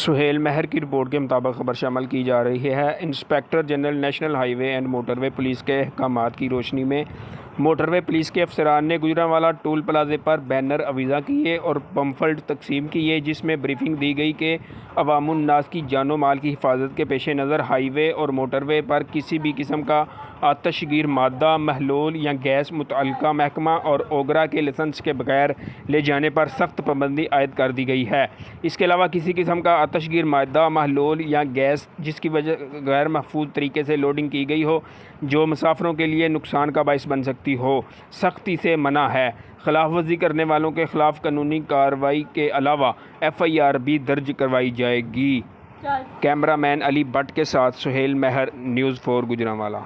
सुहेल महर की रिपोर्ट के मुताबिक खबर शामिल की जा रही है। Inspector general national highway and motorway police के अहकामात की रोशनी में मोटरवे पुलिस के अफसरान ने गुजरांवाला टोल प्लाजे पर बैनर अवीज़ा किए और पम्फल्ट तकसीम किए, जिसमें ब्रीफिंग दी गई कि अवामुन्नास की जानो माल की हिफाजत के पेश नज़र हाईवे और मोटरवे पर किसी भी किस्म का आतशगीर मादा, महलूल या गैस मुतअल्लिका महकमा और ओगरा के लाइसेंस के बगैर ले जाने पर सख्त पाबंदी आयद कर दी गई है। इसके अलावा किसी किस्म का आतशगीर मादा, महलूल या गैस जिसकी वजह गैर महफूज तरीके से लोडिंग की गई हो, जो मुसाफिरों के लिए नुकसान का बाइस बन सकती हो, सख्ती से मना है। खिलाफ वर्जी करने वालों के खिलाफ कानूनी कार्रवाई के अलावा FIR भी दर्ज करवाई जाएगी। कैमरामैन अली भट्ट के साथ सुहेल महर, न्यूज़ 4 गुजरांवाला।